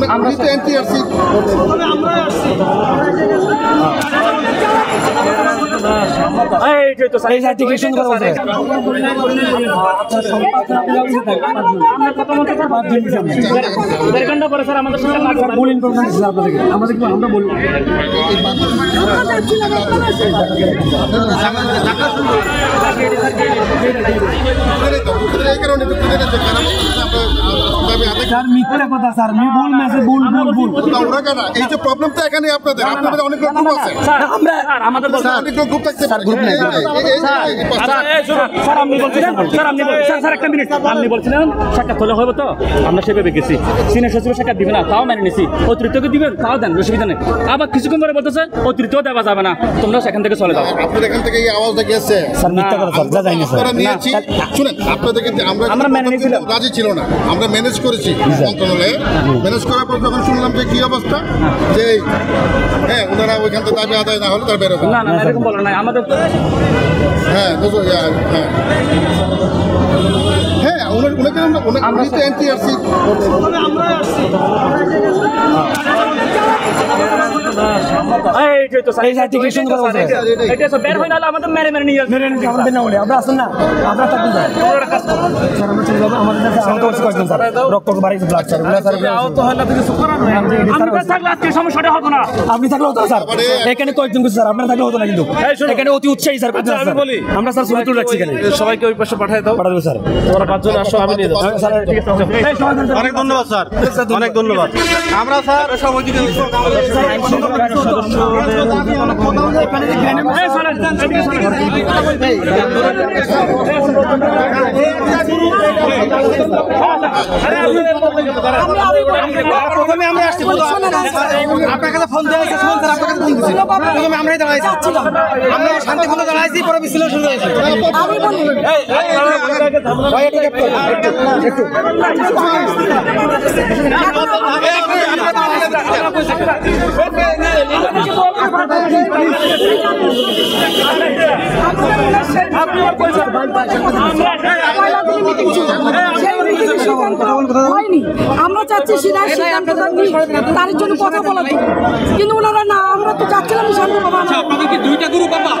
আমরা তো এনটিআরসি মিথ্যা কথা স্যার আমি ভুল মেসেজ ভুল ওরা কেন এই যে প্রবলেমটা এখানে আপনাদের অনেক গ্রুপ আছে আমরা আমাদের অনেক গ্রুপ থাকতে পারে গ্রুপ নেই স্যার আপনি বলছিলেন স্যার একটা মিনিট আপনি বলছিলেন সাক্ষাৎ হলে হবে তো আমরা সেভাবে গেছি সিনিয়র সচিব সাক্ষাৎ দিবে না তাও মেনে নিছি অতিরিক্তকে দিবেন তাও দেন অসুবিধা নেই আবার কিছুক্ষণ পরে বলতেছে অতিরিক্ত দেওয়া যাবে না তোমরা সেখান থেকে চলে যাও আপনাদের এখান থেকে এই আওয়াজটা গেছে স্যার মিথ্যা কথা স্যার যা যায়নি স্যার নিয়েছি শুনেন আপনাদেরকে আমরা মেনে নিয়েছিলাম রাজি ছিল না আমরা ম্যানেজ করেছি মন্ত্রণালয়ে ম্যানেজ করার পর যখন শুনলাম যে কি অবস্থা যে হ্যাঁ ওনারা ওইখান থেকে দাবি আদায় না হলে তার বেরোবে না না এরকম বলেন না আমাদের হ্যাঁ হ্যাঁ উনি তো এনটিআরসি আপনি থাকলে হতো স্যার এখানে কয়েকজন স্যার আপনার থাকলে হতো না কিন্তু এখানে অতি উৎসাহী স্যার আমি বলি আমরা স্যার ছবি তুলে রাখছি এখানে সবাইকে ওই পাশে পাঠাই দাও পাঠাবো স্যার তোমরা পাঁচজন আসো আমি নিয়ে যাবো অনেক ধন্যবাদ স্যার অনেক ধন্যবাদ আমরা স্যার প্রথমে আমরা আসছি আপনার কাছে ফোন দেওয়া হয়েছে আপনার কাছে ফোন দিচ্ছিল প্রথমে আমরাই দাঁড়াইছি আমরা শান্তিপূর্ণ দাঁড়াইছি পরে বিশ্লেষণ শুরু হয়েছে আমরা চাচ্ছি তার জন্য কথা বলা কিন্তু ওনারা না আমরা তো চাচ্ছিলাম শান্তি বাবা আপনাদের কি দুইটা গ্রুপ বাবা